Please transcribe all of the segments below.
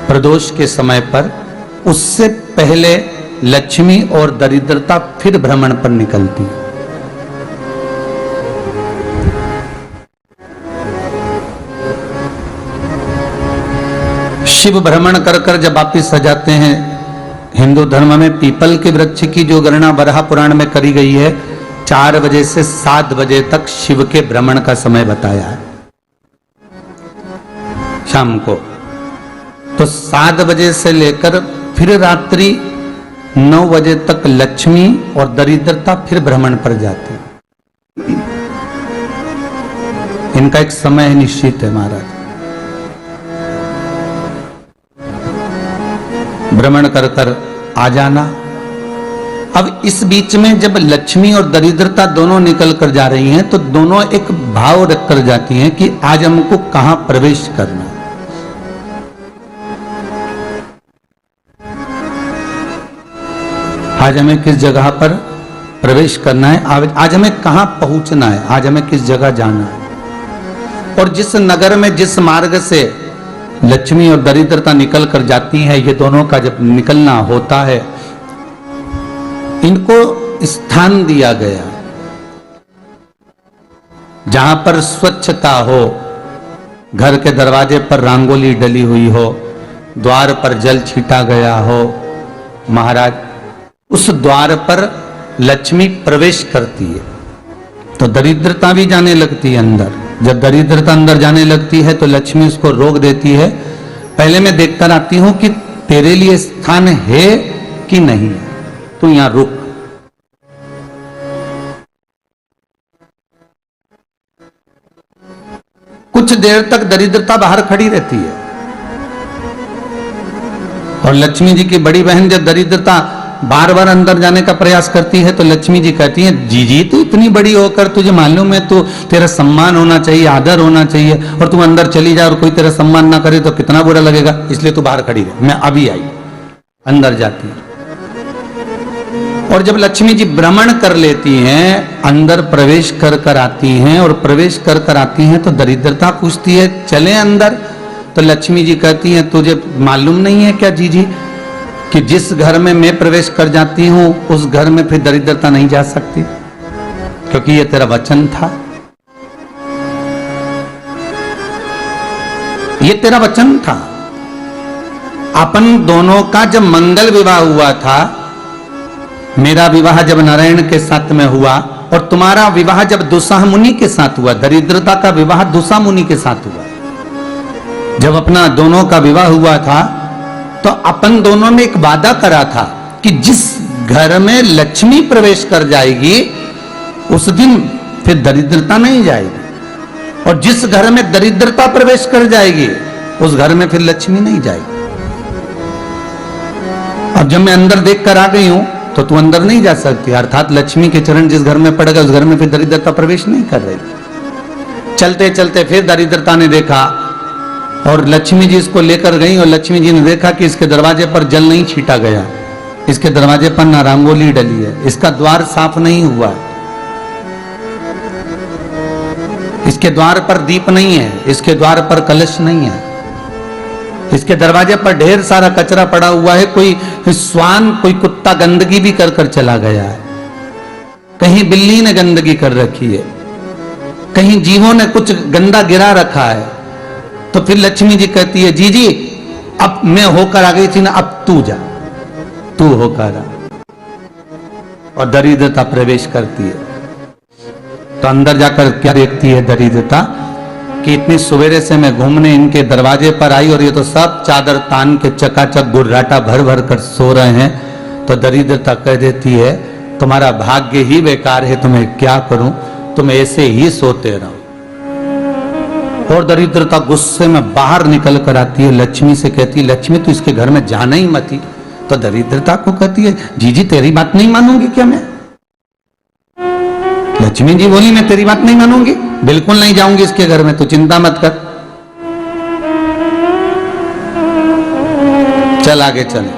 प्रदोष के समय पर, उससे पहले लक्ष्मी और दरिद्रता फिर भ्रमण पर निकलती है। शिव भ्रमण कर कर जब वापिस आ जाते हैं, हिंदू धर्म में पीपल के वृक्ष की जो गणना वराह पुराण में करी गई है, 4 बजे से 7 बजे तक शिव के भ्रमण का समय बताया है शाम को। तो 7 बजे से लेकर फिर रात्रि 9 बजे तक लक्ष्मी और दरिद्रता फिर भ्रमण पर जाती है। इनका एक समय निश्चित है महाराज। भ्रमण कर कर आ जाना। अब इस बीच में जब लक्ष्मी और दरिद्रता दोनों निकल कर जा रही हैं, तो दोनों एक भाव रख कर जाती हैं कि आज हमको कहां प्रवेश करना है। आज हमें किस जगह पर प्रवेश करना है, आज हमें कहां पहुंचना है, आज हमें किस जगह जाना है। और जिस नगर में जिस मार्ग से लक्ष्मी और दरिद्रता निकल कर जाती है, ये दोनों का जब निकलना होता है, इनको स्थान दिया गया जहां पर स्वच्छता हो, घर के दरवाजे पर रंगोली डली हुई हो, द्वार पर जल छीटा गया हो। महाराज, उस द्वार पर लक्ष्मी प्रवेश करती है तो दरिद्रता भी जाने लगती है अंदर। जब दरिद्रता अंदर जाने लगती है तो लक्ष्मी उसको रोक देती है। पहले मैं देखकर आती हूं कि तेरे लिए स्थान है कि नहीं, तू यहां रुक। कुछ देर तक दरिद्रता बाहर खड़ी रहती है और लक्ष्मी जी की बड़ी बहन जब दरिद्रता बार बार अंदर जाने का प्रयास करती है तो लक्ष्मी जी कहती हैं, जीजी तू इतनी बड़ी होकर तुझे मालूम है तू तेरा सम्मान होना चाहिए, आदर होना चाहिए, और तू अंदर चली जाए और कोई तेरा सम्मान ना करे तो कितना बुरा लगेगा, इसलिए तू बाहर खड़ी रहे। मैं अभी आई। अंदर जाती है और जब लक्ष्मी जी भ्रमण कर लेती हैं, अंदर प्रवेश कर कर आती हैं और प्रवेश कर कर आती हैं तो दरिद्रता पूछती है चले अंदर। तो लक्ष्मी जी कहती हैं, तुझे मालूम नहीं है क्या जीजी कि जिस घर में मैं प्रवेश कर जाती हूं उस घर में फिर दरिद्रता नहीं जा सकती, क्योंकि ये तेरा वचन था, ये तेरा वचन था। अपन दोनों का जब मंगल विवाह हुआ था, मेरा विवाह जब नारायण के साथ में हुआ और तुम्हारा विवाह जब दुसाह मुनि के साथ हुआ, दरिद्रता का विवाह दुसा मुनि के साथ हुआ। जब अपना दोनों का विवाह हुआ था तो अपन दोनों ने एक वादा करा था कि जिस घर में लक्ष्मी प्रवेश कर जाएगी उस दिन फिर दरिद्रता नहीं जाएगी, और जिस घर में दरिद्रता प्रवेश कर जाएगी उस घर में फिर लक्ष्मी नहीं जाएगी। अब जब मैं अंदर देख कर आ गई हूं तो तू अंदर नहीं जा सकती, अर्थात लक्ष्मी के चरण जिस घर में पड़ गए उस घर में फिर दरिद्रता प्रवेश नहीं कर रही। चलते चलते फिर दरिद्रता ने देखा और लक्ष्मी जी इसको लेकर गई और लक्ष्मी जी ने देखा कि इसके दरवाजे पर जल नहीं छीटा गया, इसके दरवाजे पर ना रंगोली डली है, इसका द्वार साफ नहीं हुआ है, इसके द्वार पर दीप नहीं है, इसके द्वार पर कलश नहीं है, इसके दरवाजे पर ढेर सारा कचरा पड़ा हुआ है, कोई श्वान कोई कुत्ता गंदगी भी कर कर चला गया है, कहीं बिल्ली ने गंदगी कर रखी है, कहीं जीवों ने कुछ गंदा गिरा रखा है। तो फिर लक्ष्मी जी कहती है, जी जी अब मैं होकर आ गई थी ना, अब तू जा, तू होकर आ। और दरिद्रता प्रवेश करती है तो अंदर जाकर क्या देखती है दरिद्रता कि इतनी सवेरे से मैं घूमने इनके दरवाजे पर आई और ये तो सब चादर तान के चकाचक गुर्राटा भर भर कर सो रहे हैं। तो दरिद्रता कह देती है, तुम्हारा भाग्य ही बेकार है, तुम्हें क्या करूं, तुम ऐसे ही सोते रहो। और दरिद्रता गुस्से में बाहर निकल कर आती है, लक्ष्मी से कहती है, लक्ष्मी तू इसके घर में जाना ही मत ही। तो दरिद्रता को कहती है, जीजी तेरी बात नहीं मानूंगी क्या मैं? लक्ष्मी जी बोली, मैं तेरी बात नहीं मानूंगी, बिल्कुल नहीं जाऊंगी इसके घर में, तू चिंता मत कर, चल आगे चले।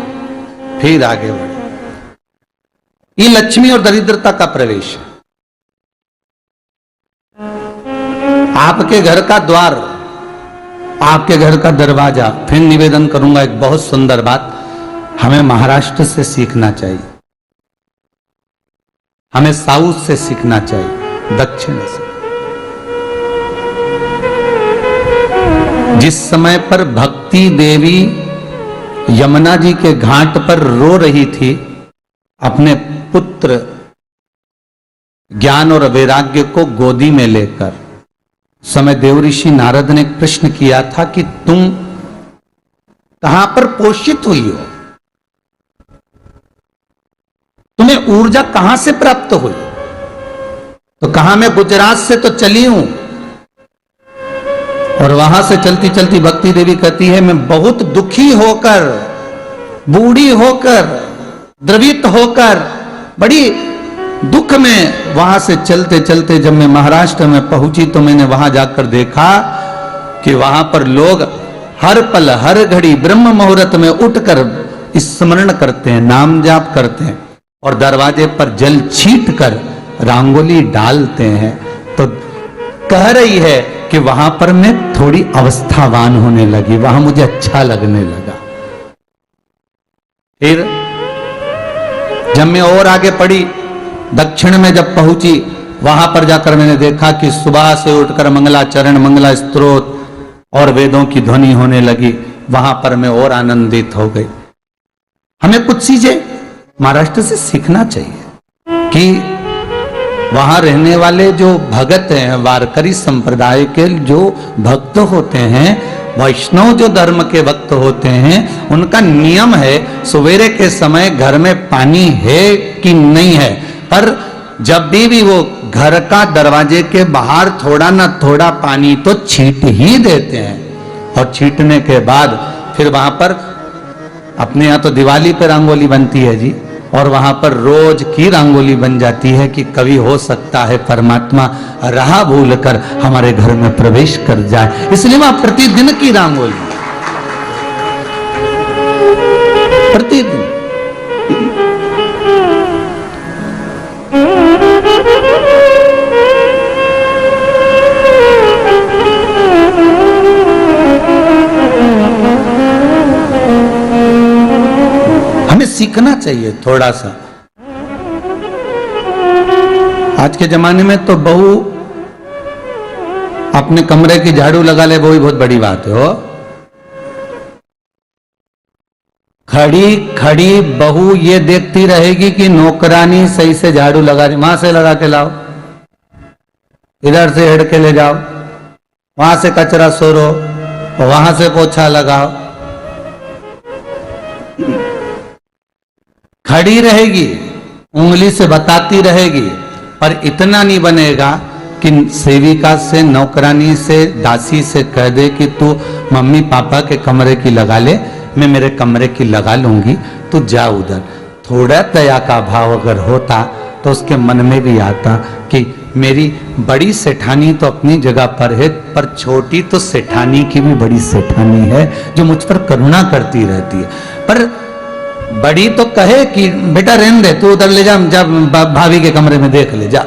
फिर आगे बढ़े। ये लक्ष्मी और दरिद्रता का प्रवेश है। आपके घर का द्वार आपके घर का दरवाजा। फिर निवेदन करूंगा एक बहुत सुंदर बात, हमें महाराष्ट्र से सीखना चाहिए, हमें साउथ से सीखना चाहिए, दक्षिण से। जिस समय पर भक्ति देवी यमुना जी के घाट पर रो रही थी अपने पुत्र ज्ञान और वैराग्य को गोदी में लेकर, समय देवऋषि नारद ने प्रश्न किया था कि तुम कहां पर पोषित हुई हो, तुम्हें ऊर्जा कहां से प्राप्त हुई? तो कहा मैं गुजरात से तो चली हूं। और वहां से चलती चलती भक्ति देवी कहती है मैं बहुत दुखी होकर, बूढ़ी होकर, द्रवित होकर, बड़ी दुख में वहां से चलते चलते जब मैं महाराष्ट्र में पहुंची तो मैंने वहां जाकर देखा कि वहां पर लोग हर पल हर घड़ी ब्रह्म मुहूर्त में उठकर स्मरण करते हैं, नाम जाप करते हैं और दरवाजे पर जल छीट कर रंगोली डालते हैं। तो कह रही है कि वहां पर मैं थोड़ी अवस्थावान होने लगी, वहां मुझे अच्छा लगने लगा। फिर जब मैं और आगे पड़ी, दक्षिण में जब पहुंची, वहां पर जाकर मैंने देखा कि सुबह से उठकर मंगलाचरण, मंगला स्तोत्र और वेदों की ध्वनि होने लगी। वहां पर मैं और आनंदित हो गई। हमें कुछ चीजें महाराष्ट्र से सीखना चाहिए कि वहां रहने वाले जो भगत हैं, वारकरी संप्रदाय के जो भक्त होते हैं, वैष्णव जो धर्म के भक्त होते हैं, उनका नियम है सवेरे के समय घर में पानी है कि नहीं है, पर जब भी वो घर का दरवाजे के बाहर थोड़ा ना थोड़ा पानी तो छीट ही देते हैं। और छीटने के बाद फिर वहां पर अपने यहाँ तो दिवाली पे रंगोली बनती है जी, और वहां पर रोज की रंगोली बन जाती है कि कभी हो सकता है परमात्मा राह भूल कर हमारे घर में प्रवेश कर जाए, इसलिए वहां प्रतिदिन की रंगोली, प्रतिदिन। हमें सीखना चाहिए थोड़ा सा। आज के जमाने में तो बहू अपने कमरे की झाड़ू लगा ले, वो ही बहुत बड़ी बात है। हो खड़ी खड़ी बहू ये देखती रहेगी कि नौकरानी सही से झाड़ू लगा रही, वहां से लगा के लाओ, इधर से हेड़ के ले जाओ, वहां से कचरा सोरो, वहां से पोछा लगाओ। खड़ी रहेगी, उंगली से बताती रहेगी, पर इतना नहीं बनेगा कि सेविका से, नौकरानी से, दासी से कह दे कि तू मम्मी पापा के कमरे की लगा ले, मैं मेरे कमरे की लगा लूंगी, तू जा उधर। थोड़ा दया का भाव अगर होता तो उसके मन में भी आता कि मेरी बड़ी सेठानी तो अपनी जगह पर है, पर छोटी तो सेठानी की भी बड़ी सेठानी है जो मुझ पर करुणा करती रहती है। पर बड़ी तो कहे कि बेटा रहने दे, तू उधर ले जा, जब भाभी के कमरे में देख ले जा,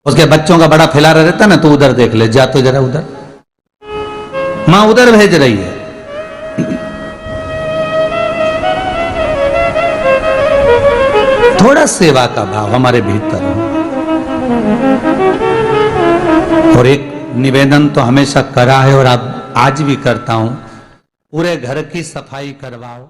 उसके बच्चों का बड़ा फैलारा रहता ना, तू उधर देख ले जा, तो जरा उधर, मां उधर भेज रही है। थोड़ा सेवा का भाव हमारे भीतर हो। और एक निवेदन तो हमेशा करा है और अब आज भी करता हूं, पूरे घर की सफाई करवाओ।